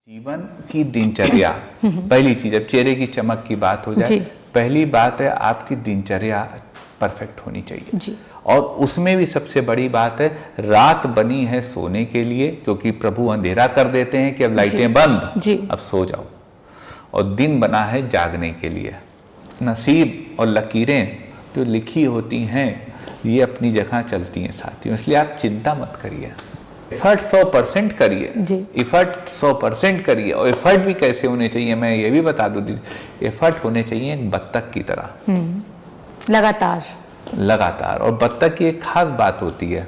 जीवन की दिनचर्या पहली चीज, अब चेहरे की चमक की बात हो जाए, पहली बात है आपकी दिनचर्या परफेक्ट होनी चाहिए जी। और उसमें भी सबसे बड़ी बात है, रात बनी है सोने के लिए, क्योंकि प्रभु अंधेरा कर देते हैं कि अब लाइटें बंद जी। अब सो जाओ, और दिन बना है जागने के लिए। नसीब और लकीरें जो लिखी होती हैं ये अपनी जगह चलती हैं साथियों, इसलिए आप चिंता मत करिए, एफर्ट 100% करिए, एफर्ट 100% करिए। और एफर्ट भी कैसे होने चाहिए मैं ये भी बता दूं, एफर्ट होने चाहिए एक बत्तख की तरह, लगातार। और बत्तख की एक खास बात होती है,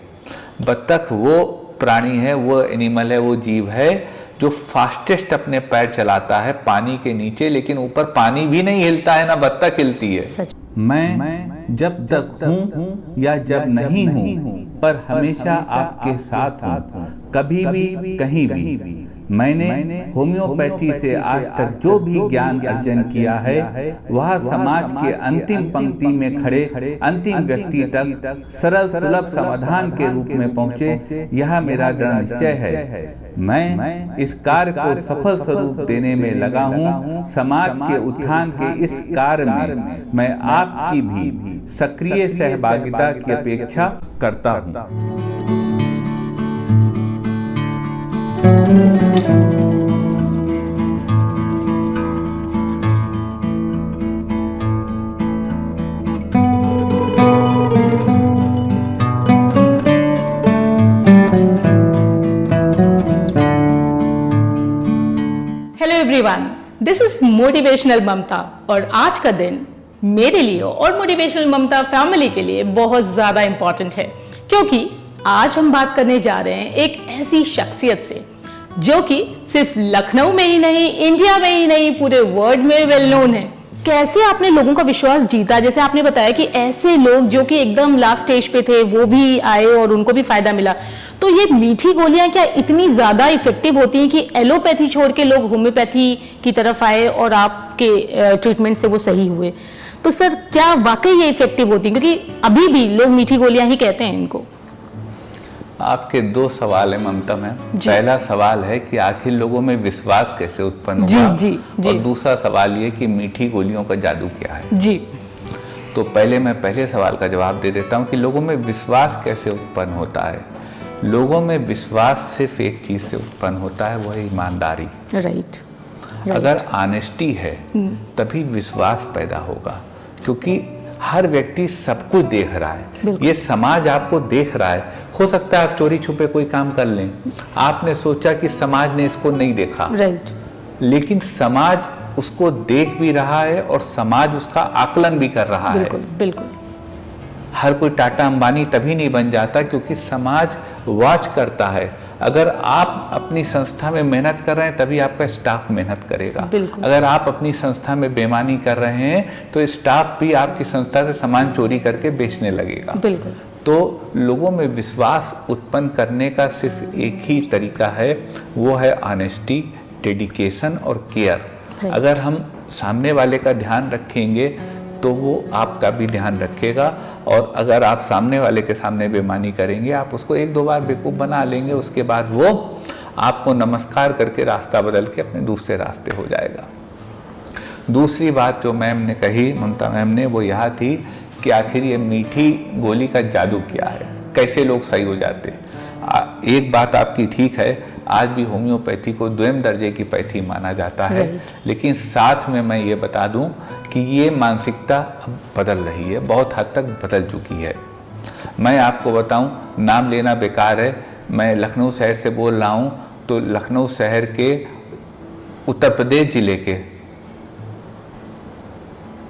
बत्तख वो प्राणी है, वो एनिमल है, वो जीव है जो फास्टेस्ट अपने पैर चलाता है पानी के नीचे, लेकिन ऊपर पानी भी नहीं हिलता है, ना बत्तख हिलती है। मैं जब तक हूँ या जब नहीं हूँ, पर हमेशा आपके साथ हूँ, कभी भी कहीं भी। मैंने होम्योपैथी से आज तक जो भी ज्ञान अर्जन किया है वह समाज के अंतिम पंक्ति में खड़े अंतिम व्यक्ति तक सरल सुलभ समाधान के रूप में पहुँचे, यह मेरा दृढ़ निश्चय है। मैं इस कार्य को सफल स्वरूप देने में लगा हूँ। समाज के उत्थान के इस कार्य में मैं आपकी भी सक्रिय सहभागिता की अपेक्षा करता हूँ। Hello everyone, this is motivational Mamta, और आज का दिन मेरे लिए और मोटिवेशनल ममता फैमिली के लिए बहुत ज्यादा इंपॉर्टेंट है, क्योंकि आज हम बात करने जा रहे हैं एक ऐसी शख्सियत से जो कि सिर्फ लखनऊ में ही नहीं, इंडिया में ही नहीं, पूरे वर्ल्ड में वेल नोन है। कैसे आपने लोगों का विश्वास जीता, जैसे आपने बताया कि ऐसे लोग जो कि एकदम लास्ट स्टेज पे थे वो भी आए और उनको भी फायदा मिला। तो ये मीठी गोलियां क्या इतनी ज्यादा इफेक्टिव होती हैं कि एलोपैथी छोड़ के लोग होम्योपैथी की तरफ आए और आपके ट्रीटमेंट से वो सही हुए? तो सर क्या वाकई ये इफेक्टिव होती है, क्योंकि अभी भी लोग मीठी गोलियां ही कहते हैं इनको? आपके दो सवाल है ममता मैम। पहला सवाल है कि आखिर लोगों में विश्वास कैसे उत्पन्न हुआ, और दूसरा सवाल ये कि मीठी गोलियों का जादू क्या है जी। तो पहले मैं पहले सवाल का जवाब दे देता हूँ कि लोगों में विश्वास कैसे उत्पन्न होता है। लोगों में विश्वास सिर्फ एक चीज से उत्पन्न होता है, वो है ईमानदारी। राइट। अगर ऑनेस्टी है तभी विश्वास पैदा होगा, क्योंकि हर व्यक्ति सब कुछ देख रहा है, ये समाज आपको देख रहा है। हो सकता है आप चोरी छुपे कोई काम कर लें, आपने सोचा कि समाज ने इसको नहीं देखा, लेकिन समाज उसको देख भी रहा है और समाज उसका आकलन भी कर रहा है। बिल्कुल। हर कोई टाटा अंबानी तभी नहीं बन जाता क्योंकि समाज वॉच करता है। अगर आप अपनी संस्था में मेहनत कर रहे हैं तभी आपका स्टाफ मेहनत करेगा। अगर आप अपनी संस्था में बेईमानी कर रहे हैं तो स्टाफ भी आपकी संस्था से सामान चोरी करके बेचने लगेगा। बिल्कुल। तो लोगों में विश्वास उत्पन्न करने का सिर्फ एक ही तरीका है, वो है ऑनेस्टी, डेडिकेशन और केयर। अगर हम सामने वाले का ध्यान रखेंगे तो वो आपका भी ध्यान रखेगा, और अगर आप सामने वाले के सामने बेईमानी करेंगे, आप उसको एक दो बार बेवकूफ़ बना लेंगे, उसके बाद वो आपको नमस्कार करके रास्ता बदल के अपने दूसरे रास्ते हो जाएगा। दूसरी बात जो मैम ने कही, ममता मैम ने, वो यह थी कि आखिर ये मीठी गोली का जादू क्या है, कैसे लोग सही हो जाते। एक बात आपकी ठीक है, आज भी होम्योपैथी को द्वितीय दर्जे की पैथी माना जाता है, लेकिन साथ में मैं ये बता दूं कि ये मानसिकता अब बदल रही है, बहुत हद तक बदल चुकी है। मैं आपको बताऊं, नाम लेना बेकार है, मैं लखनऊ शहर से बोल रहा हूं, तो लखनऊ शहर के उत्तर प्रदेश जिले के,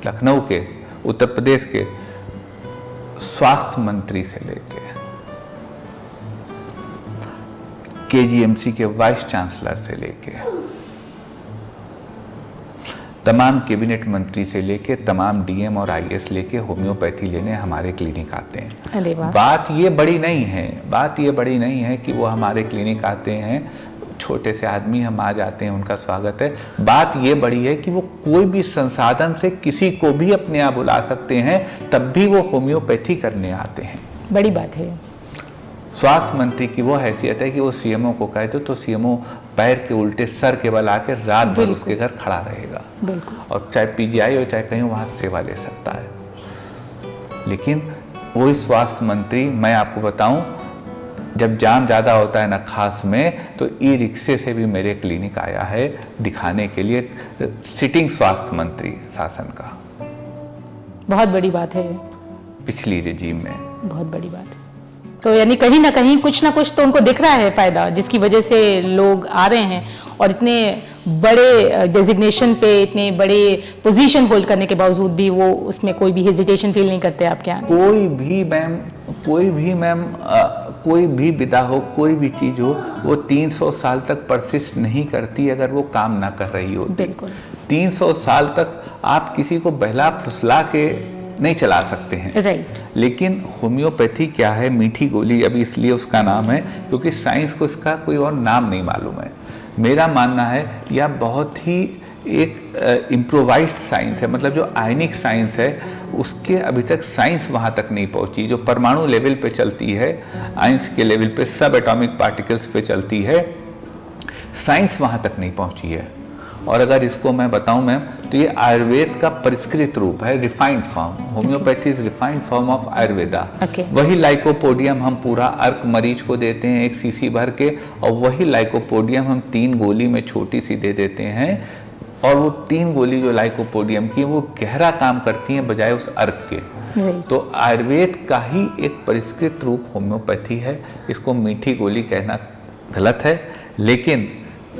लखनऊ के उत्तर प्रदेश के स्वास्थ्य मंत्री से लेके केजीएमसी के वाइस चांसलर से लेके तमाम कैबिनेट मंत्री से लेके तमाम डीएम और आईएएस लेके होम्योपैथी लेने हमारे क्लिनिक आते हैं। बात ये बड़ी नहीं है कि वो हमारे क्लिनिक आते हैं, छोटे से आदमी हम आ जाते हैं, उनका स्वागत है। बात ये बड़ी है कि वो कोई भी संसाधन से किसी को भी अपने यहाँ बुला सकते हैं, तब भी वो होम्योपैथी करने आते हैं। बड़ी बात है। स्वास्थ्य मंत्री की वो हैसियत है कि वो सीएमओ को कहे तो सीएमओ पैर के उल्टे सर के बल आके रात भर उसके घर खड़ा रहेगा, और चाहे पीजीआई हो चाहे कहीं वहां सेवा ले सकता है। लेकिन वही स्वास्थ्य मंत्री, मैं आपको बताऊं, जब जाम ज़्यादा होता है ना खास में, तो ई रिक्शे से भी मेरे क्लिनिक आया है दिखाने के लिए, सिटिंग स्वास्थ्य मंत्री शासन का। बहुत बड़ी बात है पिछली रेजीम में, बहुत बड़ी बात है। तो यानी कहीं ना कहीं कुछ ना कुछ तो उनको दिख रहा है फायदा, जिसकी वजह से लोग आ रहे हैं, और इतने बड़े डेजिग्नेशन पे, इतने बड़े पोजीशन होल्ड करने के बावजूद भी वो उसमें कोई भी हेजिटेशन फील नहीं करते आपके यहाँ? कोई भी विधा हो, कोई भी चीज हो, वो 300 साल तक परसिस्ट नहीं करती अगर वो काम ना कर रही हो। बिल्कुल 300 साल तक आप किसी को बहला फुसला के नहीं चला सकते हैं। राइट। लेकिन होम्योपैथी क्या है, मीठी गोली अभी इसलिए उसका नाम है क्योंकि साइंस को इसका कोई और नाम नहीं मालूम है। मेरा मानना है यह बहुत ही एक इम्प्रोवाइज्ड साइंस है, मतलब जो आयनिक साइंस है उसके अभी तक साइंस वहाँ तक नहीं पहुँची। जो परमाणु लेवल पे चलती है, आइंस के लेवल पे, सब एटॉमिक पार्टिकल्स पे चलती है, साइंस वहाँ तक नहीं पहुँची है। और अगर इसको मैं बताऊं मैम, तो ये आयुर्वेद का परिष्कृत रूप है, refined form. Homeopathy is refined form of Ayurveda. वही लाइकोपोडियम हम पूरा अर्क मरीज को देते हैं 1 सीसी भर के, और वही लाइकोपोडियम हम 3 गोली में छोटी सी दे देते हैं, और वो 3 गोली जो लाइकोपोडियम की वो गहरा काम करती हैं बजाय उस अर्क के। तो आयुर्वेद का ही एक परिष्कृत रूप होम्योपैथी है। इसको मीठी गोली कहना गलत है, लेकिन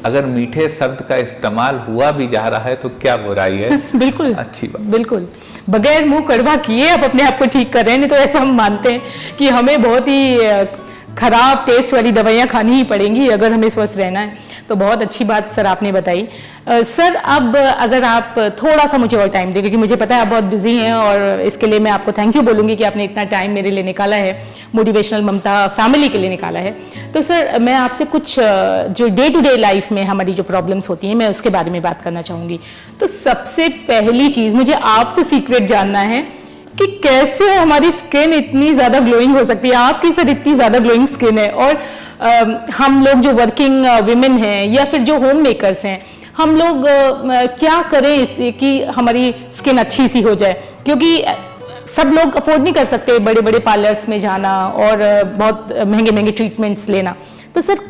अगर मीठे शब्द का इस्तेमाल हुआ भी जा रहा है तो क्या बुराई है? बिल्कुल अच्छी बात। बिल्कुल, बगैर मुंह कड़वा किए आप अपने आप को ठीक कर रहे हैं। नहीं तो ऐसा हम मानते हैं कि हमें बहुत ही खराब टेस्ट वाली दवाइयाँ खानी ही पड़ेंगी अगर हमें स्वस्थ रहना है। तो बहुत अच्छी बात सर आपने बताई। सर अब अगर आप थोड़ा सा मुझे और टाइम दें, क्योंकि मुझे पता है आप बहुत बिजी हैं, और इसके लिए मैं आपको थैंक यू बोलूँगी कि आपने इतना टाइम मेरे लिए निकाला है, मोटिवेशनल ममता फैमिली के लिए निकाला है। तो सर मैं आपसे कुछ जो डे टू डे लाइफ में हमारी जो प्रॉब्लम्स होती हैं, मैं उसके बारे में बात करना चाहूँगी। तो सबसे पहली चीज़ मुझे आपसे सीक्रेट जानना है कि कैसे हमारी स्किन इतनी ज़्यादा ग्लोइंग हो सकती है। आपकी सर इतनी ज़्यादा ग्लोइंग स्किन है, और हम लोग जो वर्किंग विमेन हैं या फिर जो होम मेकर्स हैं, हम लोग क्या करें इसलिए कि हमारी स्किन अच्छी सी हो जाए? क्योंकि सब लोग अफोर्ड नहीं कर सकते बड़े बड़े पार्लर्स में जाना और बहुत महंगे महंगे ट्रीटमेंट्स लेना। तो सर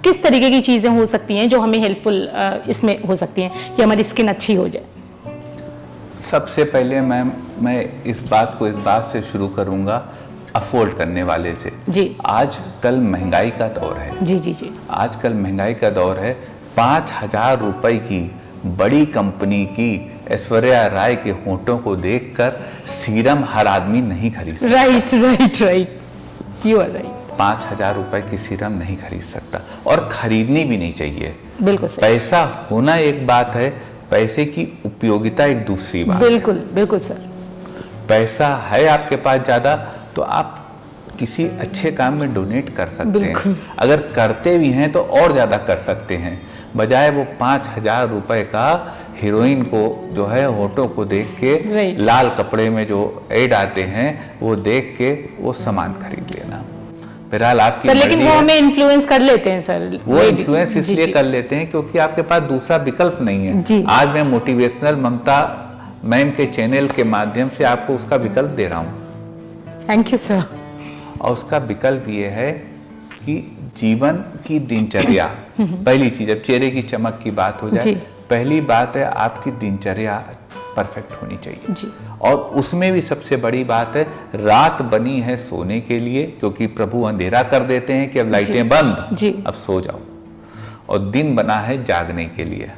किस तरीके की चीज़ें हो सकती हैं जो हमें हेल्पफुल इसमें हो सकती हैं कि हमारी स्किन अच्छी हो जाए? सबसे पहले मैं इस बात से शुरू करूंगा अफोर्ड करने वाले से। जी। आजकल महंगाई का दौर है। जी जी जी। आजकल महंगाई का दौर है। 5,000 रुपए की बड़ी कंपनी की ऐश्वर्या राय के होंठों को देखकर सीरम हर आदमी नहीं खरीद सकता। Right, you are right. 5,000 रुपए की सीरम नहीं खरीद सकता, और खरीदनी भी नहीं चाहिए। बिल्कुल सही। पैसा होना एक बात है, पैसे की उपयोगिता एक दूसरी बात। बिल्कुल सर। पैसा है आपके पास ज्यादा तो आप किसी अच्छे काम में डोनेट कर सकते हैं। अगर करते भी हैं तो और ज्यादा कर सकते हैं, बजाय वो 5,000 रुपए का हीरोइन को जो है होठों को देख के लाल कपड़े में जो एड आते हैं वो देख के वो सामान खरीद लेना। फिलहाल आपकी सर, लेकिन वो हमें इन्फ्लुएंस कर लेते हैं सर। वो इन्फ्लुएंस इसलिए कर लेते हैं क्योंकि आपके पास दूसरा विकल्प नहीं है। आज मैं मोटिवेशनल ममता मैम के चैनल के माध्यम से आपको उसका विकल्प दे रहा हूँ। Thank you sir. और उसका विकल्प ये है कि जीवन की दिनचर्या, पहली चीज, अब चेहरे की चमक की बात हो जाए, पहली बात है आपकी दिनचर्या परफेक्ट होनी चाहिए जी। और उसमें भी सबसे बड़ी बात है, रात बनी है सोने के लिए, क्योंकि प्रभु अंधेरा कर देते हैं कि अब लाइटें बंद, अब सो जाओ, और दिन बना है जागने के लिए।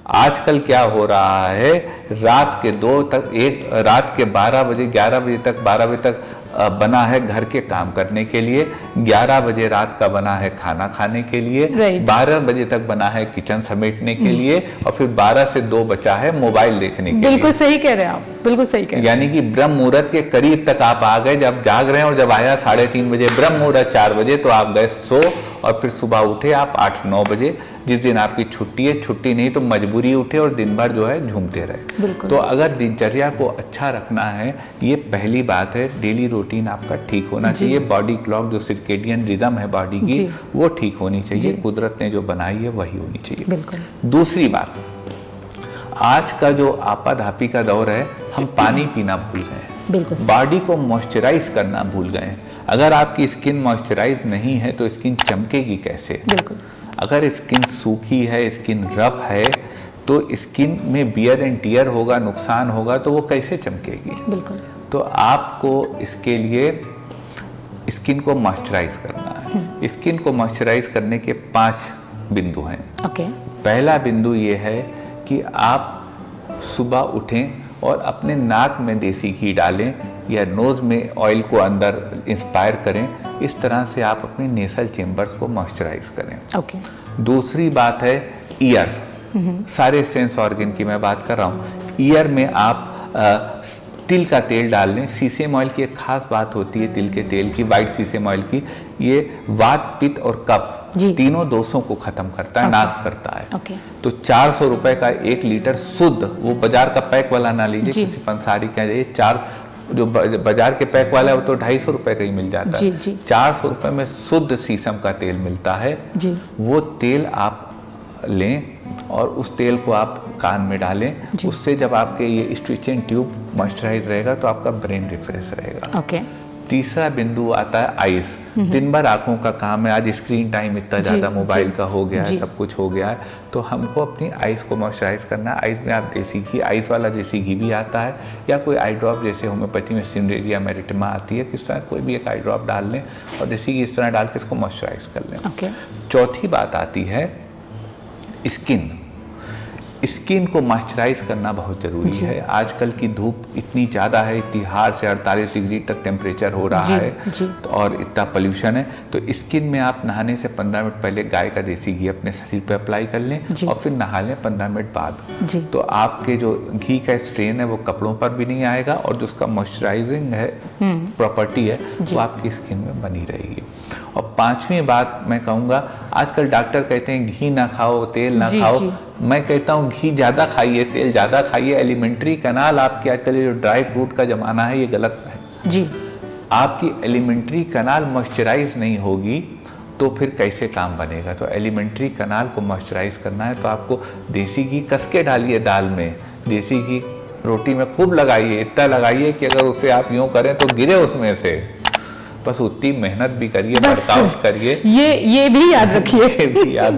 आजकल क्या हो रहा है, रात के 2 तक, रात के 12 बजे 11 बजे तक, 12 बजे तक बना है घर के काम करने के लिए, 11 बजे रात का बना है खाना खाने के लिए, 12 बजे तक बना है किचन समेटने के लिए, और फिर 12 से 2 बचा है मोबाइल देखने के लिए। बिल्कुल सही कह रहे हैं आप, बिल्कुल सही कह रहे हैं। यानी कि ब्रह्म मुहूर्त के करीब तक आप आ गए, जब जाग रहे हैं, और जब आया 3:30 बजे ब्रह्म मुहूर्त 4 बजे, तो आप गए सो, और फिर सुबह उठे आप 8-9 बजे, जिस दिन आपकी छुट्टी है, छुट्टी नहीं तो मजबूरी उठे और दिन भर जो है झूमते रहे। तो अगर दिनचर्या को अच्छा रखना है, ये पहली बात है, डेली रूटीन आपका ठीक होना चाहिए, बॉडी क्लॉक जो सर्केडियन रिदम है बॉडी की वो ठीक होनी चाहिए, कुदरत ने जो बनाई है वही होनी चाहिए। दूसरी बात, आज का जो आपाधापी का दौर है, हम पानी पीना भूल गए, बॉडी को मॉइस्चराइज करना भूल गए। अगर आपकी स्किन मॉइस्चराइज नहीं है तो स्किन चमकेगी कैसे? अगर स्किन सूखी है, स्किन रफ है, तो स्किन में बियर एंड टियर होगा, नुकसान होगा, तो वो कैसे चमकेगी? तो आपको इसके लिए स्किन को मॉइस्चराइज करना है। स्किन को मॉइस्चराइज करने के 5 बिंदु हैं। पहला बिंदु ये है कि आप सुबह उठें और अपने नाक में देसी घी डालें या नोज में ऑयल को अंदर इंस्पायर करें, इस तरह से आप अपने नेसल चेम्बर्स को मॉइस्चराइज करें। दूसरी बात है ईयर्स, सारे सेंस ऑर्गन की मैं बात कर रहा हूँ। ईयर में आप तिल का तेल डाल लें। सीसेम ऑयल की एक खास बात होती है तिल के तेल की, वाइट सीसेम ऑयल की, ये वात, पित्त और कफ तीनों दोषों को खत्म करता है, नाश करता है। तो 400 रुपए का 1 लीटर शुद्ध, वो बाजार का पैक वाला ना लीजिए, किसी पंसारी का जाइए, जो बाजार के पैक वाला है वो तो 250 रुपए का ही मिल जाता है। 400 रुपए में शुद्ध शीशम का तेल मिलता है। वो तेल आप लें और उस तेल को आप कान में डालें, उससे जब आपके ये स्ट्रिचेंट ट्यूब मॉइस्चराइज रहेगा तो आपका ब्रेन रिफ्रेश रहेगा। तीसरा बिंदु आता है आइस। दिन भर आंखों का काम है, आज स्क्रीन टाइम इतना ज़्यादा मोबाइल का हो गया है, सब कुछ हो गया है, तो हमको अपनी आइस को मॉइस्चराइज करना है। आइस में आप देसी घी, आइस वाला देसी घी भी आता है, या कोई आई ड्रॉप जैसे होम्योपैथी में सिनरेरिया मेरिटिमा आती है, किस तरह कोई भी एक आई ड्रॉप डाल लें और देसी घी इस तरह डाल के इसको मॉइस्चराइज कर लें। चौथी बात आती है स्किन। स्किन को मॉइस्चराइज करना बहुत जरूरी है। आजकल की धूप इतनी ज़्यादा है, 30 से 48 डिग्री तक टेम्परेचर हो रहा है और इतना पोल्यूशन है, तो स्किन में आप नहाने से 15 मिनट पहले गाय का देसी घी अपने शरीर पे अप्लाई कर लें और फिर नहा लें 15 मिनट बाद। तो आपके जो घी का स्ट्रेन है वो कपड़ों पर भी नहीं आएगा और जो उसका मॉइस्चराइजिंग है प्रॉपर्टी है वो आपकी स्किन में बनी रहेगी। और 5वीं बात मैं कहूँगा, आजकल डॉक्टर कहते हैं घी ना खाओ, तेल ना खाओ, मैं कहता हूँ घी ज़्यादा खाइए, तेल ज़्यादा खाइए। एलिमेंट्री कैनाल आपकी, आजकल ये जो ड्राई फ्रूट का ज़माना है, ये गलत है। आपकी एलिमेंट्री कैनाल मॉइस्चराइज नहीं होगी तो फिर कैसे काम बनेगा? तो एलिमेंट्री कैनाल को मॉइस्चराइज करना है तो आपको देसी घी कस के डालिए दाल में, देसी घी रोटी में खूब लगाइए, इतना लगाइए कि अगर उसे आप यूँ करें तो गिरे उसमें से, बस उतनी मेहनत भी करिए, वर्कआउट करिए, ये भी याद रखिए,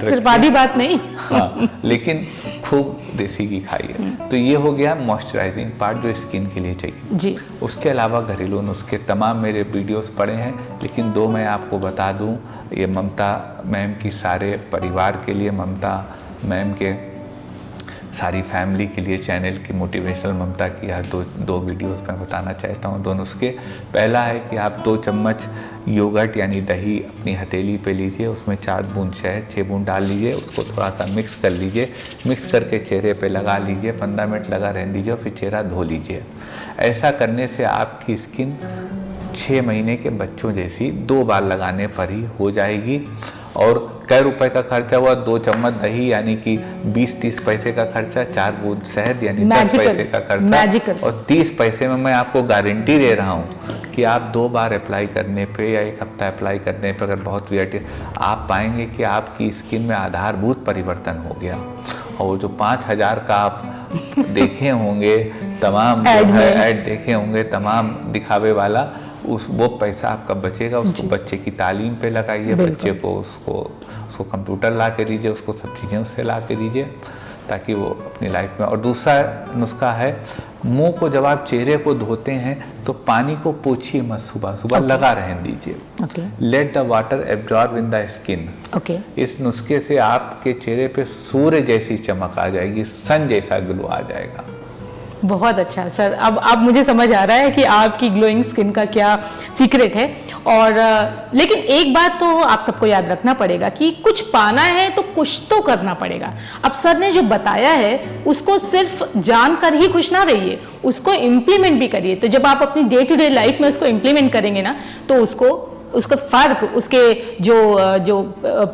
सिर्फ आधी बात नहीं। हाँ, लेकिन खूब देसी घी खाइए। तो ये हो गया मॉइस्चराइजिंग पार्ट जो स्किन के लिए चाहिए। उसके अलावा घरेलू नुस्खे तमाम मेरे वीडियोस पड़े हैं, लेकिन 2 मैं आपको बता दूं, ये ममता मैम की सारे परिवार के लिए, ममता मैम के सारी फैमिली के लिए चैनल की मोटिवेशनल ममता की यह दो वीडियोस मैं बताना चाहता हूँ, 2 नुस्खे। पहला है कि आप 2 चम्मच योगर्ट यानी दही अपनी हथेली पे लीजिए, उसमें 4 बूंद शहद, 6 बूंद डाल लीजिए, उसको थोड़ा सा मिक्स कर लीजिए, मिक्स करके चेहरे पे लगा लीजिए, 15 मिनट लगा रहने दीजिए और फिर चेहरा धो लीजिए। ऐसा करने से आपकी स्किन 6 महीने के बच्चों जैसी 2 बार लगाने पर ही हो जाएगी। और कई रुपए का खर्चा हुआ, 2 चम्मच दही यानी कि 20-30 पैसे का खर्चा, 4 बूंद शहद यानी 10 पैसे का खर्चा, और 30 पैसे में मैं आपको गारंटी दे रहा हूँ कि आप 2 बार अप्लाई करने पे या 1 हफ्ता अप्लाई करने पे अगर बहुत रिएक्टिव, आप पाएंगे कि आपकी स्किन में आधारभूत परिवर्तन हो गया। और जो 5000 का आप देखे होंगे तमाम ऐड देखे होंगे तमाम दिखावे वाला, वो पैसा आपका बचेगा, उसको बच्चे की तालीम पे लगाइए, बच्चे को उसको कंप्यूटर ला के दीजिए, उसको सब चीज़ें उससे ला के दीजिए ताकि वो अपनी लाइफ में। और दूसरा नुस्खा है, मुंह को जब आप चेहरे को धोते हैं तो पानी को पोंछिए मत, सुबह सुबह लगा रहने दीजिए। Let the water absorb in the skin. इस नुस्खे से आपके चेहरे पे सूर्य जैसी चमक आ जाएगी, सन जैसा ग्लो आ जाएगा। बहुत अच्छा सर, अब मुझे समझ आ रहा है कि आपकी ग्लोइंग स्किन का क्या सीक्रेट है। और लेकिन एक बात तो आप सबको याद रखना पड़ेगा कि कुछ पाना है तो कुछ तो करना पड़ेगा। अब सर ने जो बताया है उसको सिर्फ जानकर ही खुश ना रहिए, उसको इम्प्लीमेंट भी करिए। तो जब आप अपनी डे टू डे लाइफ में उसको इम्प्लीमेंट करेंगे ना, तो उसको उसका फर्क, उसके जो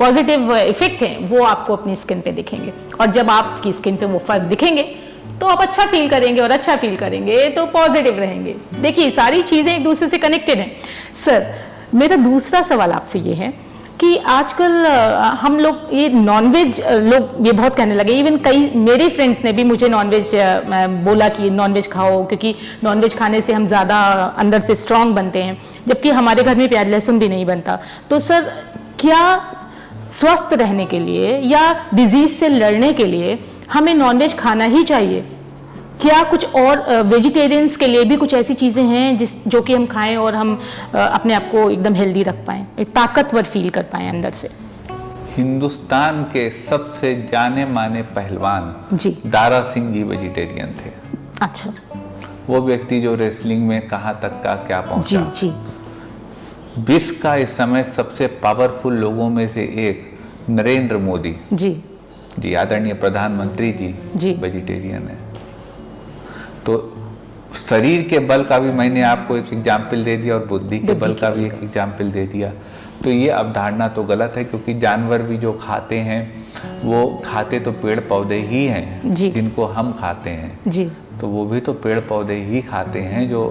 पॉजिटिव इफेक्ट हैं वो आपको अपनी स्किन पे दिखेंगे। और जब आपकी स्किन पे वो फर्क दिखेंगे तो आप अच्छा फील करेंगे, और अच्छा फील करेंगे तो पॉजिटिव रहेंगे। देखिए सारी चीजें एक दूसरे से कनेक्टेड हैं। सर, मेरा दूसरा सवाल आपसे ये है कि आजकल हम लोग ये नॉनवेज लोग ये बहुत कहने लगे, इवन कई मेरे फ्रेंड्स ने भी मुझे नॉनवेज बोला कि नॉनवेज खाओ, क्योंकि नॉनवेज खाने से हम ज़्यादा अंदर से स्ट्रांग बनते हैं, जबकि हमारे घर में प्याज लहसुन भी नहीं बनता। तो सर, क्या स्वस्थ रहने के लिए या डिजीज से लड़ने के लिए हमें नॉनवेज खाना ही चाहिए? क्या कुछ और वेजिटेरियंस के लिए भी कुछ ऐसी चीज़ें हैं जो कि हम खाएं और हम अपने आप को एकदम हेल्दी रख पाएं, एक ताकतवर फील कर पाएं अंदर से? हिंदुस्तान के सबसे जाने माने पहलवान जी दारा सिंह जी वेजिटेरियन थे। अच्छा। वो व्यक्ति जो रेसलिंग में कहाँ तक का क्या पहुंचा। जी। विश्व का इस समय सबसे पावरफुल लोगों में से एक नरेंद्र मोदी जी आदरणीय प्रधानमंत्री जी वेजिटेरियन है। तो शरीर के बल का भी मैंने आपको एक एग्जाम्पल दे दिया और बुद्धि के बल का भी एक एग्जाम्पल दे दिया। तो ये अवधारणा तो गलत है, क्योंकि जानवर भी जो खाते हैं वो खाते तो पेड़ पौधे ही हैं जिनको हम खाते हैं जी। तो वो भी तो पेड़ पौधे ही खाते हैं, जो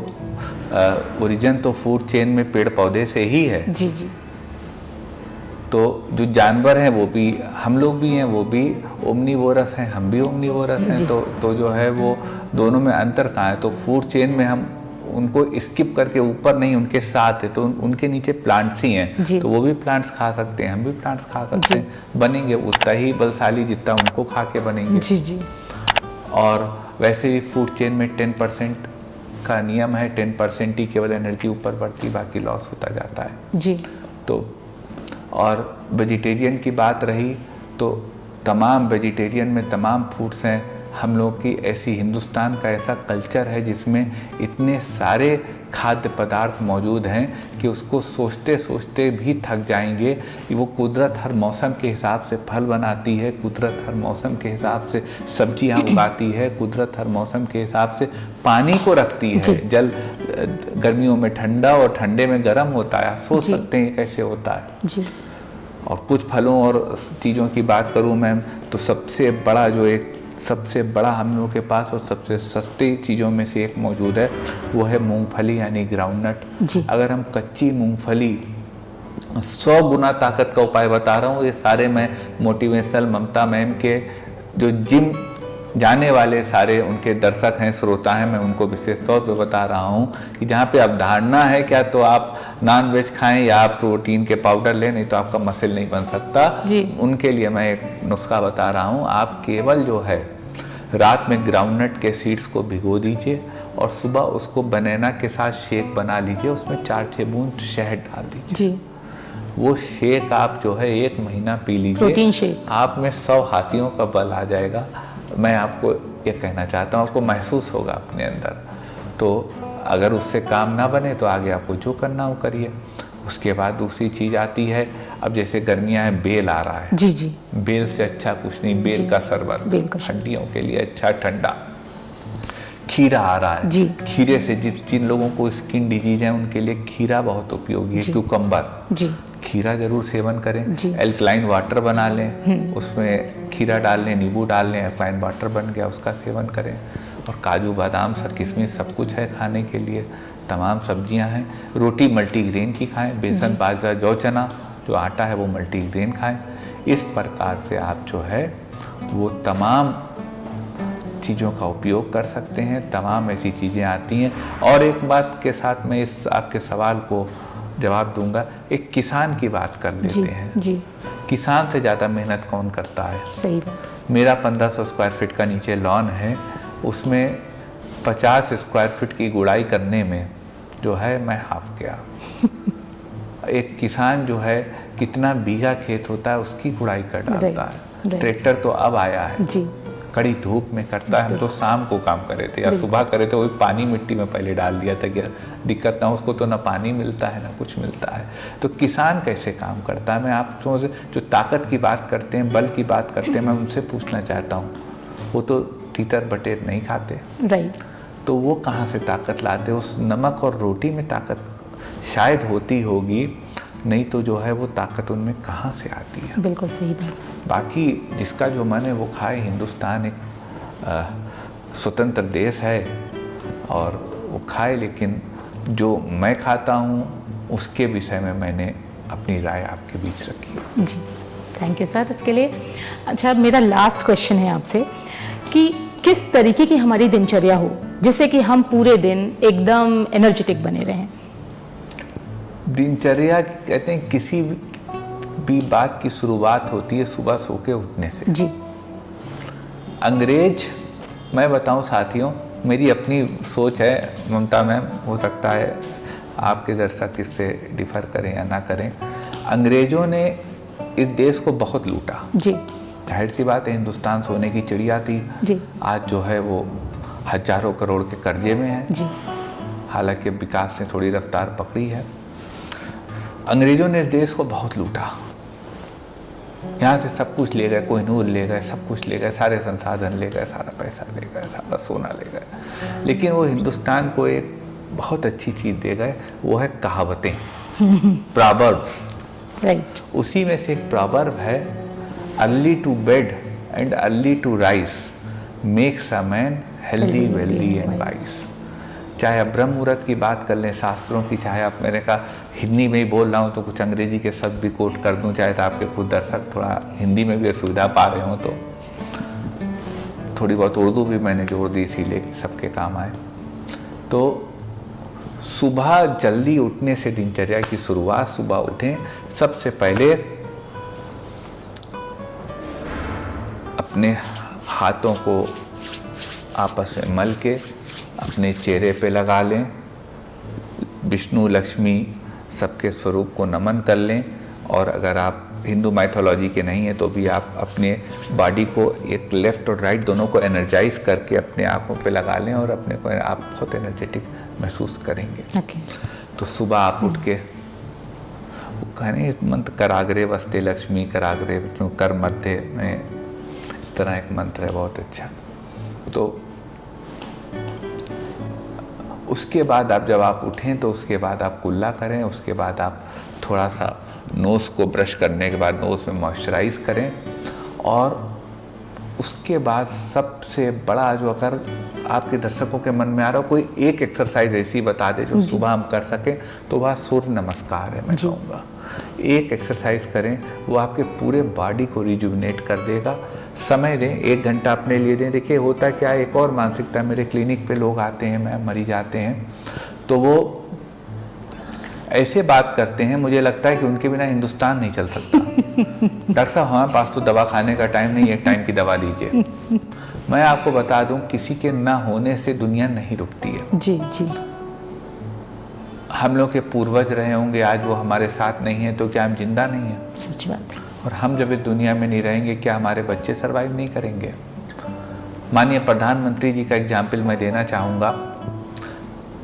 ओरिजिन तो फूड चेन में पेड़ पौधे से ही है जी। तो जो जानवर हैं वो भी, हम लोग भी हैं, वो भी ओमनीवोरस हैं, हम भी ओमनीवोरस हैं। तो जो है वो दोनों में अंतर कहाँ है? तो फूड चेन में हम उनको स्किप करके ऊपर नहीं, उनके साथ है, तो उनके नीचे प्लांट्स ही हैं, तो वो भी प्लांट्स खा सकते हैं, हम भी प्लांट्स खा सकते हैं, बनेंगे उतना ही बलशाली जितना उनको खा के बनेंगे जी। और वैसे भी फूड चेन में 10% का नियम है, 10% ही केवल एनर्जी ऊपर बढ़ती, बाकी लॉस होता जाता है जी। तो और वेजिटेरियन की बात रही तो तमाम वेजिटेरियन में तमाम फूड्स हैं। हम लोग की ऐसी, हिंदुस्तान का ऐसा कल्चर है जिसमें इतने सारे खाद्य पदार्थ मौजूद हैं कि उसको सोचते सोचते भी थक जाएंगे कि वो कुदरत हर मौसम के हिसाब से फल बनाती है, कुदरत हर मौसम के हिसाब से सब्जियां उगाती है, कुदरत हर मौसम के हिसाब से पानी को रखती है। जल गर्मियों में ठंडा और ठंडे में गर्म होता है, सोच सकते हैं कैसे होता है जी। और कुछ फलों और चीज़ों की बात करूं मैम, तो सबसे बड़ा हम लोगों के पास और सबसे सस्ती चीज़ों में से एक मौजूद है, वो है मूंगफली यानी ग्राउंडनट। अगर हम कच्ची मूंगफली 100 गुना ताकत का उपाय बता रहा हूँ, ये सारे मैं मोटिवेशनल ममता मैम के जो जिम जाने वाले सारे उनके दर्शक हैं, श्रोता हैं, मैं उनको विशेष तौर पे बता रहा हूँ कि जहाँ पे अवधारणा है क्या तो आप नॉन वेज खाएं या आप प्रोटीन के पाउडर लें, नहीं तो आपका मसल नहीं बन सकता। उनके लिए मैं एक नुस्खा बता रहा हूँ। आप केवल जो है रात में ग्राउंडनट के सीड्स को भिगो दीजिए और सुबह उसको बनाना के साथ शेक बना लीजिए, उसमें 4-6 बूंद शहद डाल दीजिए। वो शेक आप जो है 1 महीना पी लीजिए, प्रोटीन शेक। आप में 100 हाथियों का बल आ जाएगा। मैं आपको ये कहना चाहता हूँ, आपको महसूस होगा अपने अंदर। तो अगर उससे काम ना बने तो आगे आपको जो करना वो करिए। उसके बाद दूसरी चीज़ आती है, अब जैसे गर्मियाँ हैं, बेल आ रहा है जी। बेल से अच्छा कुछ नहीं, बेल का शरबत हड्डियों के लिए अच्छा, ठंडा। खीरा आ रहा है जी। खीरे से जिन लोगों को स्किन डिजीज है उनके लिए खीरा बहुत उपयोगी है। क्यूकम्बर जी, खीरा जरूर सेवन करें। एल्कलाइन वाटर बना लें, उसमें खीरा डाल लें, नींबू डाल लें, एल्कलाइन वाटर बन गया, उसका सेवन करें। और काजू बादाम सर किशमिश सब कुछ है खाने के लिए, तमाम सब्जियां हैं। रोटी मल्टीग्रेन की खाएं, बेसन बाजरा जौ चना जो आटा है वो मल्टीग्रेन खाएं। इस प्रकार से आप जो है वो तमाम चीज़ों का उपयोग कर सकते हैं। तमाम ऐसी चीज़ें आती हैं। और एक बात के साथ मैं इस आपके सवाल को जवाब दूंगा, एक किसान की बात कर लेते हैं जी। किसान से ज़्यादा मेहनत कौन करता है? सही बात। मेरा 1500 स्क्वायर फीट का नीचे लॉन है, उसमें 50 स्क्वायर फीट की गुड़ाई करने में जो है मैं हाफ गया। एक किसान जो है कितना बीघा खेत होता है उसकी गुड़ाई कर डालता है। ट्रैक्टर तो अब आया है जी, कड़ी धूप में करता है। हम तो शाम को काम करे थे या सुबह करे थे, वही पानी मिट्टी में पहले डाल दिया था कि दिक्कत ना, उसको तो ना पानी मिलता है ना कुछ मिलता है। तो किसान कैसे काम करता है? मैं आप से जो ताकत की बात करते हैं, बल की बात करते हैं, मैं उनसे पूछना चाहता हूँ, वो तो तीतर बटेर नहीं खाते, राइट? तो वो कहाँ से ताकत लाते? उस नमक और रोटी में ताकत शायद होती होगी। नहीं तो जो है वो ताकत उनमें कहाँ से आती है। बिल्कुल सही बात। बाकी जिसका जो मन है वो खाए। हिंदुस्तान एक स्वतंत्र देश है और वो खाए, लेकिन जो मैं खाता हूँ उसके विषय में मैंने अपनी राय आपके बीच रखी है। जी, थैंक यू सर इसके लिए। अच्छा, मेरा लास्ट क्वेश्चन है आपसे कि किस तरीके की हमारी दिनचर्या हो जिससे कि हम पूरे दिन एकदम एनर्जेटिक बने रहें। दिनचर्या कहते हैं किसी भी बात की शुरुआत होती है सुबह सो के उठने से। जी। अंग्रेज, मैं बताऊं साथियों, मेरी अपनी सोच है, ममता मैम हो सकता है आपके दर्शक इससे डिफर करें या ना करें, अंग्रेजों ने इस देश को बहुत लूटा। जी। जाहिर सी बात है, हिंदुस्तान सोने की चिड़िया थी। जी। आज जो है वो हजारों करोड़ के कर्जे में है। जी। हालांकि विकास ने थोड़ी रफ्तार पकड़ी है। अंग्रेजों ने इस देश को बहुत लूटा, यहाँ से सब कुछ ले गए, कोहिनूर ले गए, सब कुछ ले गए, सारे संसाधन ले गए, सारा पैसा ले गए, सारा सोना ले गए, लेकिन वो हिंदुस्तान को एक बहुत अच्छी चीज़ दे गए, वो है कहावतें, प्रॉवर्ब्स। राइट। उसी में से एक प्रॉवर्ब है, early to bed and early to rise makes a man healthy wealthy and wise. चाहे आप ब्रह्म मुहूर्त की बात कर लें शास्त्रों की, चाहे आप, मैंने कहा हिंदी में ही बोल रहा हूँ तो कुछ अंग्रेजी के शब्द भी कोट कर दूँ, चाहे तो आपके खुद दर्शक थोड़ा हिंदी में भी सुविधा पा रहे हो तो थोड़ी बहुत उर्दू भी मैंने जोड़ दी इसीलिए कि सबके काम आए। तो सुबह जल्दी उठने से दिनचर्या की शुरुआत, सुबह उठें, सबसे पहले अपने हाथों को आपस में मल के अपने चेहरे पे लगा लें, विष्णु लक्ष्मी सबके स्वरूप को नमन कर लें, और अगर आप हिंदू माइथोलॉजी के नहीं हैं तो भी आप अपने बॉडी को एक लेफ्ट और राइट दोनों को एनर्जाइज करके अपने आँखों पे लगा लें और अपने को आप बहुत एनर्जेटिक महसूस करेंगे। तो सुबह आप उठ के कहने मंत्र कराग्रे वस्ते लक्ष्मी कराग्रे कर मध्य में, इस तरह एक मंत्र है बहुत अच्छा। तो उसके बाद आप जब आप उठें तो उसके बाद आप कुल्ला करें, उसके बाद आप थोड़ा सा नोज़ को ब्रश करने के बाद नोज़ में मॉइस्चराइज करें, और उसके बाद सबसे बड़ा जो, अगर आपके दर्शकों के मन में आ रहा हो कोई एक एक्सरसाइज ऐसी बता दे जो सुबह हम कर सकें, तो वह सूर्य नमस्कार है। मैं कहूँगा एक एक्सरसाइज करें, वो आपके पूरे बॉडी को रिजुविनेट कर देगा। समय दें, 1 घंटा अपने लिए दें। देखिए होता क्या है, एक और मानसिकता, मेरे क्लिनिक पे लोग आते हैं, मैं मरीज आते हैं तो वो ऐसे बात करते हैं, मुझे लगता है कि उनके बिना हिंदुस्तान नहीं चल सकता। डॉक्टर साहब हमारे पास तो दवा खाने का टाइम नहीं, 1 टाइम की दवा लीजिए। मैं आपको बता दूं, किसी के ना होने से दुनिया नहीं रुकती है। जी जी। हम लोग के पूर्वज रहे होंगे, आज वो हमारे साथ नहीं है, तो क्या हम जिंदा नहीं है? सच बात है। और हम जब इस दुनिया में नहीं रहेंगे, क्या हमारे बच्चे सर्वाइव नहीं करेंगे? माननीय प्रधानमंत्री जी का एग्जाम्पल मैं देना चाहूँगा।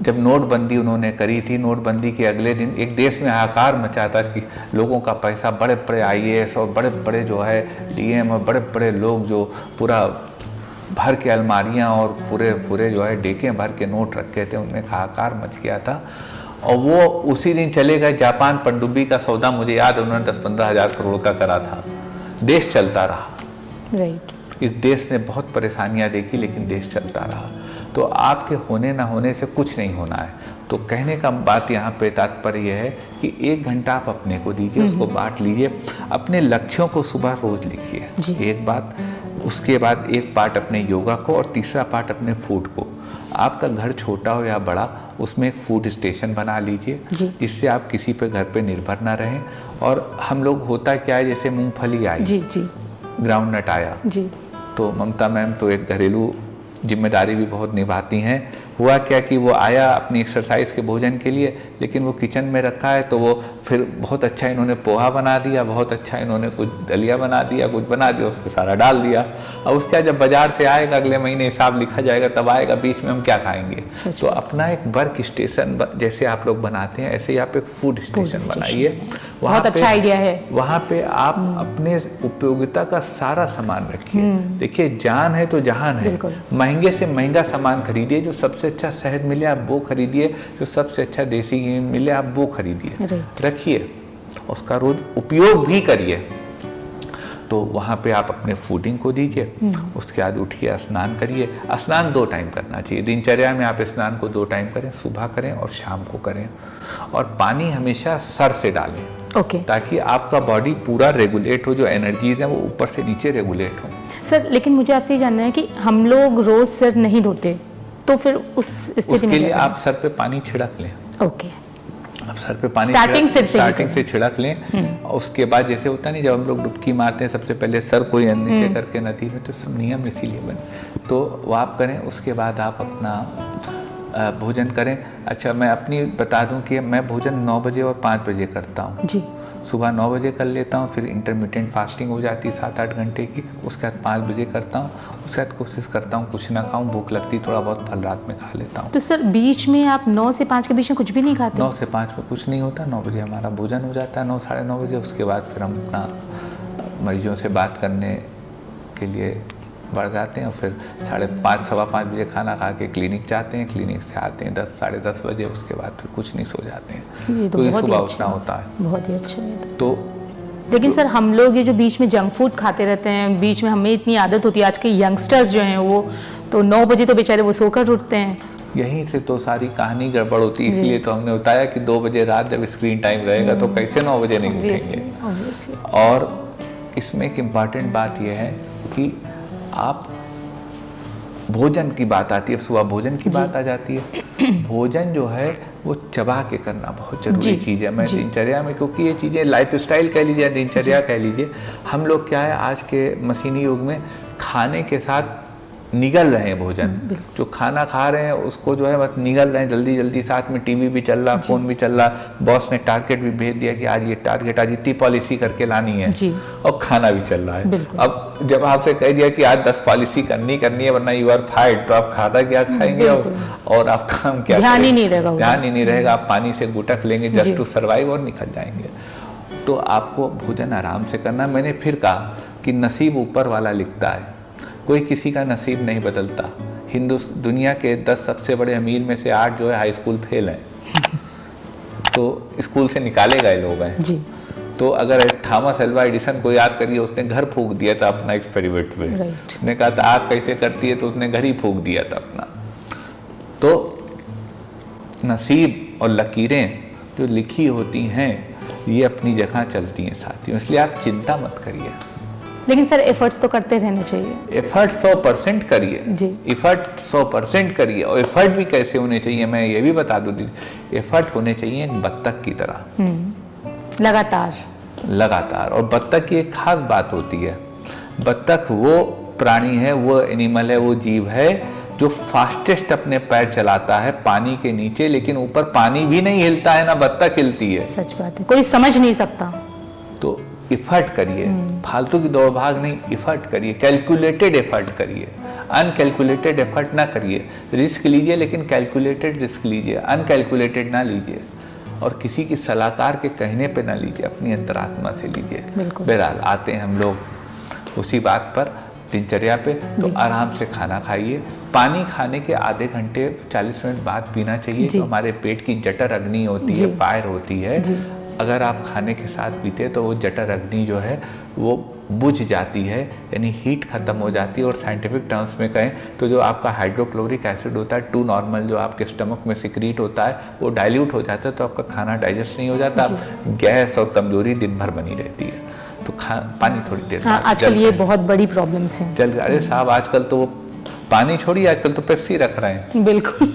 जब नोटबंदी उन्होंने करी थी, नोटबंदी के अगले दिन एक देश में हाहाकार मचा था कि लोगों का पैसा, बड़े बड़े IAS और बड़े बड़े जो है DM और बड़े बड़े लोग जो पूरा भर के अलमारियाँ और पूरे जो है डेकें भर के नोट रखे थे, उनमें हाहाकार मच गया था। और वो उसी दिन चले गए जापान पनडुब्बी का सौदा, मुझे याद है उन्होंने 10-15 हज़ार करोड़ का करा था। देश चलता रहा। राइट। इस देश ने बहुत परेशानियां देखी, लेकिन देश चलता रहा। तो आपके होने ना होने से कुछ नहीं होना है। तो कहने का बात यहाँ पे तात्पर्य है कि 1 घंटा आप अपने को दीजिए, उसको बांट लीजिए। अपने लक्ष्यों को सुबह रोज लिखिए, एक बात। उसके बाद एक पार्ट अपने योगा को और तीसरा पार्ट अपने फूड को। आपका घर छोटा हो या बड़ा, उसमें एक फूड स्टेशन बना लीजिए, जिससे आप किसी पे घर पे निर्भर ना रहें। और हम लोग, होता क्या है, जैसे मूंगफली आई, ग्राउंड नट आया, तो ममता मैम तो एक घरेलू जिम्मेदारी भी बहुत निभाती हैं। हुआ क्या कि वो आया अपनी एक्सरसाइज के भोजन के लिए, लेकिन वो किचन में रखा है, तो वो फिर बहुत अच्छा इन्होंने पोहा बना दिया, बहुत अच्छा इन्होंने कुछ दलिया बना दिया, कुछ बना दिया, उसको सारा डाल दिया। और उसके बाद जब बाजार से आएगा, अगले महीने हिसाब लिखा जाएगा, तब आएगा, बीच में हम क्या खाएंगे? तो अपना एक वर्क स्टेशन जैसे आप लोग बनाते हैं, ऐसे ही आप एक फूड स्टेशन बनाइए। बहुत अच्छा आइडिया है। वहाँ पे आप अपने उपयोगिता का सारा सामान रखिए। देखिए, जान है तो जहान है। महंगे से महंगा सामान खरीदिए, जो सबसे अच्छा शहद मिले आप वो खरीदिए, जो सबसे अच्छा देसी घी मिले आप वो खरीदिए, रखिए। उसका रोज उपयोग भी करिए। तो वहाँ पे आप अपने फूडिंग को दीजिए। उसके बाद उठिए, स्नान करिए। स्नान 2 टाइम करना चाहिए दिनचर्या में। आप स्नान को 2 टाइम करें, सुबह करें और शाम को करें। और पानी हमेशा सर से डालें, ताकि आपका बॉडी पूरा रेगुलेट हो, जो एनर्जीज हैं वो ऊपर से नीचे रेगुलेट हो। सर लेकिन मुझे आपसे ये जानना है कि हम लोग रोज सर नहीं धोते, तो फिर उस स्थिति में लिए आप सर पे पानी छिड़क लें। आप सर पे पानी स्टार्टिंग से छिड़क लें। और उसके बाद जैसे होता नहीं, जब हम लोग डुबकी मारते हैं सबसे पहले सर को नीचे करके नदी में, तो सब नियम इसीलिए बने। तो वो आप करें। उसके बाद आप अपना भोजन करें। अच्छा, मैं अपनी बता दूं कि मैं भोजन 9 बजे और 5 बजे करता हूँ जी। सुबह 9 बजे कर लेता हूँ, फिर इंटरमिटेंट फास्टिंग हो जाती है 7-8 घंटे की। उसके बाद 5 बजे करता हूँ। उसके बाद कोशिश करता हूँ कुछ ना खाऊं, भूख लगती थोड़ा बहुत फल रात में खा लेता हूँ। तो सर बीच में आप 9 से 5 के बीच में कुछ भी नहीं खाते? 9 से 5 में कुछ नहीं होता। 9 बजे हमारा भोजन हो जाता है, 9 साढ़े 9 बजे। उसके बाद फिर हम अपना मरीजों से बात करने के लिए बढ़ जाते हैं। और फिर 5:30 सवा 5 बजे खाना खा के क्लिनिक जाते हैं। क्लिनिक से आते हैं 10 साढ़े 10 बजे। उसके बाद फिर कुछ नहीं, सो जाते हैं। तो सुबह उठना होता है। बहुत ही अच्छा है। तो लेकिन सर हम लोग ये जो बीच में जंक फूड खाते रहते हैं, बीच में हमें इतनी आदत होती है, आज के यंगस्टर्स जो हैं वो तो 9 बजे तो बेचारे वो सोकर उठते हैं। यहीं से तो सारी कहानी गड़बड़ होती है। इसलिए तो हमने बताया कि 2 बजे रात जब स्क्रीन टाइम रहेगा तो कैसे 9 बजे नहीं उठेंगे। और इसमें एक इम्पॉर्टेंट बात यह है कि आप भोजन की बात आती है, सुबह भोजन की बात आ जाती है। भोजन जो है वो चबा के करना बहुत जरूरी चीज़ है। मैं दिनचर्या में, क्योंकि ये चीज़ें लाइफस्टाइल कह लीजिए, दिनचर्या कह लीजिए, हम लोग क्या है आज के मशीनी युग में खाने के साथ निगल रहे हैं। भोजन जो खाना खा रहे हैं उसको जो है बस निगल रहे हैं जल्दी जल्दी। साथ में टीवी भी चल रहा, फोन भी चल रहा, बॉस ने टारगेट भी भेज दिया कि आज ये टारगेट, आज इतनी पॉलिसी करके लानी है, और खाना भी चल रहा है। अब जब आपसे कह दिया कि आज 10 पॉलिसी करनी है वरना यू आर फाइड, तो आप खाना क्या खाएंगे और आप काम क्या, ध्यान ही नहीं रहेगा। आप पानी से गुटक लेंगे जस्ट टू सर्वाइव और निकल जाएंगे। तो आपको भोजन आराम से करना। मैंने फिर कहा कि नसीब ऊपर वाला लिखता है, कोई किसी का नसीब नहीं बदलता। दुनिया के 10 सबसे बड़े अमीर में से 8 जो है हाई स्कूल फेल हैं। तो स्कूल से निकाले गए लोग हैं जी। तो अगर थॉमस अल्वा एडिसन को याद करिए, उसने घर फूंक दिया था अपना एक्सपेरिमेंट में। उसने कहा था आग कैसे करती है, तो उसने घर ही फूंक दिया था अपना। तो नसीब और लकीरें जो लिखी होती हैं ये अपनी जगह चलती हैं साथियों, इसलिए आप चिंता मत करिए। लेकिन सर एफर्ट्स तो करते रहने चाहिए। एफर्ट 100% करिए जी। एफर्ट 100% करिए। और एफर्ट भी कैसे होने चाहिए मैं ये भी बता दूं। एफर्ट होने चाहिए एक बत्तख की तरह, लगातार। और बत्तख की एक खास बात होती है, बत्तख वो प्राणी है, वो एनिमल है, वो जीव है जो फास्टेस्ट अपने पैर चलाता है पानी के नीचे, लेकिन ऊपर पानी भी नहीं हिलता है, ना बत्तख हिलती है। सच बात है, कोई समझ नहीं सकता। तो इफर्ट करिए, फालतू की दौड़ भाग नहीं, इफर्ट करिए, कैलकुलेटेड एफर्ट करिए। अनकैलकुलेटेड एफर्ट ना करिए। रिस्क लीजिए लेकिन कैलकुलेटेड रिस्क लीजिए, अनकैलकुलेटेड ना लीजिए। और किसी की सलाहकार के कहने पे ना लीजिए, अपनी अंतरात्मा से लीजिए। बहरहाल आते हैं हम लोग उसी बात पर, दिनचर्या पे। तो आराम से खाना खाइए। पानी खाने के आधे घंटे 40 मिनट बाद पीना चाहिए। जो हमारे पेट की जठर अग्नि होती है, फायर होती है, अगर आप खाने के साथ पीते तो वो जठर अग्नि जो है वो बुझ जाती है, यानी हीट खत्म हो जाती है। और साइंटिफिक टर्म्स में कहें तो जो आपका हाइड्रोक्लोरिक एसिड होता है 2 नॉर्मल जो आपके स्टमक में सिक्रीट होता है वो डाइल्यूट हो जाता है, तो आपका खाना डाइजेस्ट नहीं हो जाता। गैस और कमजोरी दिन भर बनी रहती है। तो पानी थोड़ी देर आजकल ये बहुत बड़ी प्रॉब्लम्स हैं। अरे साहब आजकल तो वो पानी छोड़िए, आजकल तो पेप्सी रख रहे हैं। बिल्कुल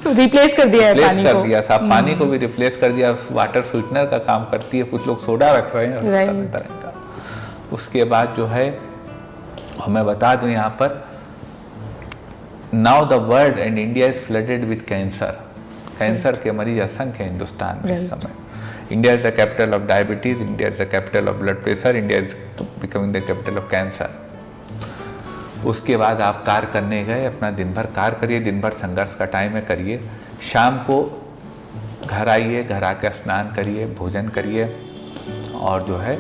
रिप्लेस कर दिया है पानी को। साहब पानी को भी रिप्लेस कर दिया, वाटर स्वीटनर का काम करती है। कुछ लोग सोडा रख रहे हैं तरह का। उसके बाद जो है मैं बता दूं यहाँ पर, now the world and India is flooded with cancer. Cancer के मरीज असंख्य है हिंदुस्तान में इस समय। India is the capital of diabetes, India is the capital of blood pressure, India is becoming the capital of cancer. उसके बाद आप कार्य करने गए, अपना दिन भर कार्य करिए, दिन भर संघर्ष का टाइम है करिए। शाम को घर आइए, घर आकर स्नान करिए, भोजन करिए, और जो है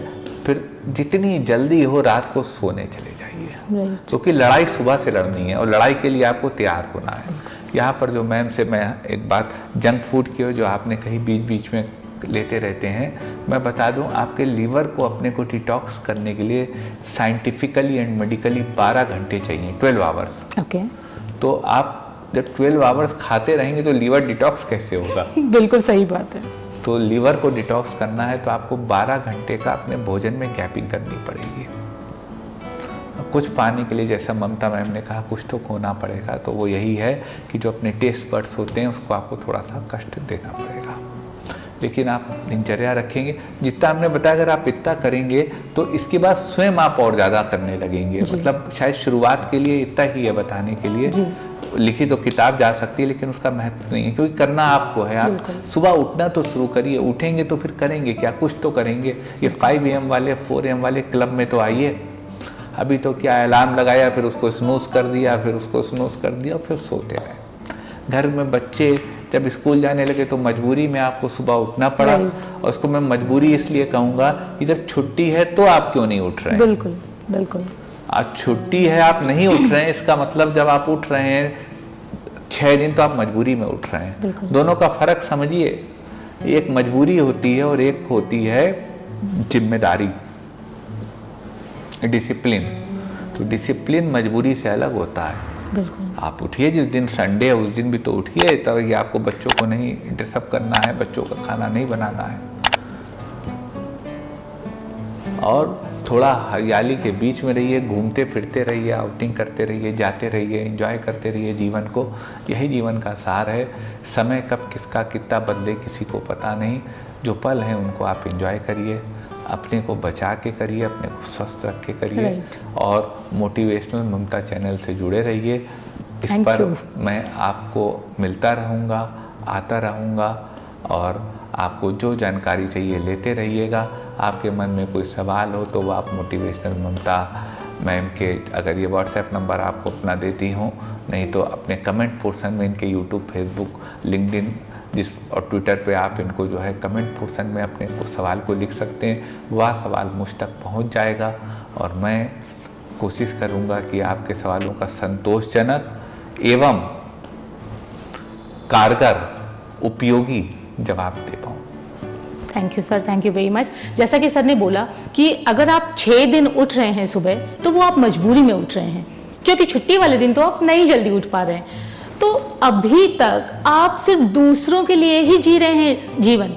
फिर जितनी जल्दी हो रात को सोने चले जाइए, क्योंकि लड़ाई सुबह से लड़नी है और लड़ाई के लिए आपको तैयार होना है। यहाँ पर जो मैम से मैं एक बात जंक फूड की जो आपने कही बीच बीच में लेते रहते हैं, मैं बता दूं आपके लीवर को अपने को डिटॉक्स करने के लिए साइंटिफिकली एंड मेडिकली 12 घंटे चाहिए, 12 आवर्स। ओके। तो आप जब 12 आवर्स खाते रहेंगे तो लीवर डिटॉक्स कैसे होगा? बिल्कुल सही बात है। तो लीवर को डिटॉक्स करना है तो आपको 12 घंटे का अपने भोजन में गैपिंग करनी पड़ेगी। कुछ पाने के लिए, जैसा ममता मैम ने कहा, कुछ तो खोना पड़ेगा, तो वो यही है कि जो अपने टेस्ट बड्स होते हैं उसको आपको थोड़ा सा कष्ट देना पड़ेगा। लेकिन आप दिनचर्या रखेंगे, जितना हमने बताया अगर आप इतना करेंगे तो इसके बाद स्वयं आप और ज़्यादा करने लगेंगे। मतलब शायद शुरुआत के लिए इतना ही है बताने के लिए, लिखी तो किताब जा सकती है लेकिन उसका महत्व नहीं है, क्योंकि करना आपको है। आप सुबह उठना तो शुरू करिए, उठेंगे तो फिर करेंगे क्या, कुछ तो करेंगे। ये 5 AM वाले 4 AM वाले क्लब में तो आइए। अभी तो क्या अलार्म लगाया, फिर उसको स्नूज कर दिया, फिर उसको स्नूज कर दिया, फिर सोते रहे। घर में बच्चे जब स्कूल जाने लगे तो मजबूरी में आपको सुबह उठना पड़ा, और उसको मैं मजबूरी इसलिए कहूँगा कि जब छुट्टी है तो आप क्यों नहीं उठ रहे हैं? बिल्कुल बिल्कुल। आज छुट्टी है, आप नहीं उठ रहे हैं, इसका मतलब जब आप उठ रहे हैं 6 दिन तो आप मजबूरी में उठ रहे हैं। दोनों का फर्क समझिए, एक मजबूरी होती है और एक होती है जिम्मेदारी, डिसिप्लिन। तो डिसिप्लिन मजबूरी से अलग होता है। आप उठिए, जिस दिन संडे है उस दिन भी तो उठिए, तब ये आपको बच्चों को नहीं डिस्टर्ब करना है, बच्चों का खाना नहीं बनाना है, और थोड़ा हरियाली के बीच में रहिए, घूमते फिरते रहिए, आउटिंग करते रहिए, जाते रहिए, एंजॉय करते रहिए जीवन को। यही जीवन का सार है। समय कब किसका कितना बदले किसी को पता नहीं। जो पल हैं उनको आप एंजॉय करिए, अपने को बचा के करिए, अपने को स्वस्थ रख के करिए, और मोटिवेशनल ममता चैनल से जुड़े रहिए। इस पर मैं आपको मिलता रहूँगा, आता रहूँगा, और आपको जो जानकारी चाहिए लेते रहिएगा। आपके मन में कोई सवाल हो तो वो आप मोटिवेशनल ममता मैम के, अगर ये व्हाट्सएप नंबर आपको अपना देती हूँ, नहीं तो अपने कमेंट पोर्शन में इनके यूट्यूब, फेसबुक, लिंक्डइन और ट्विटर पे आप इनको जो है कमेंट पोर्शन में अपने को सवाल को लिख सकते हैं। वह सवाल मुझ तक पहुँच जाएगा और मैं कोशिश करूँगा कि आपके सवालों का संतोषजनक एवं कारगर, उपयोगी जवाब दे पाऊँ। Thank you sir, thank you very much. जैसा कि सर ने बोला कि अगर आप 6 दिन उठ रहे हैं सुबह, तो वो आप मजबूरी में उठ रहे हैं, क्योंकि छुट्टी वाले दिन तो आप नहीं जल्दी उठ पा रहे हैं। तो अभी तक आप सिर्फ दूसरों के लिए ही जी रहे हैं जीवन,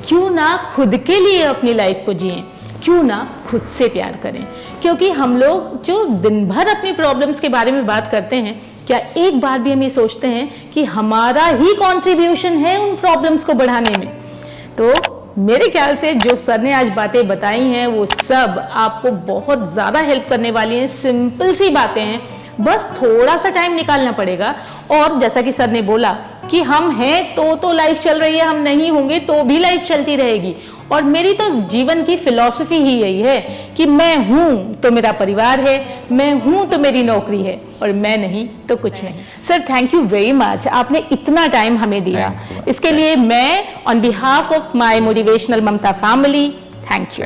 क्यों ना खुद के लिए अपनी लाइफ को जिएं, क्यों ना खुद से प्यार करें। क्योंकि हम लोग जो दिन भर अपनी प्रॉब्लम्स के बारे में बात करते हैं, क्या एक बार भी हम ये सोचते हैं कि हमारा ही कंट्रीब्यूशन है उन प्रॉब्लम्स को बढ़ाने में? तो मेरे ख्याल से जो सर ने आज बातें बताई हैं वो सब आपको बहुत ज़्यादा हेल्प करने वाली हैं। सिंपल सी बातें हैं, बस थोड़ा सा टाइम निकालना पड़ेगा। और जैसा कि सर ने बोला कि हम हैं तो लाइफ चल रही है, हम नहीं होंगे तो भी लाइफ चलती रहेगी। और मेरी तो जीवन की फिलॉसफी ही यही है कि मैं हूं तो मेरा परिवार है, मैं हूं तो मेरी नौकरी है, और मैं नहीं तो कुछ नहीं। Sir thank you very much, आपने इतना टाइम हमें दिया, इसके लिए मैं on behalf of my motivational Mamta family thank you.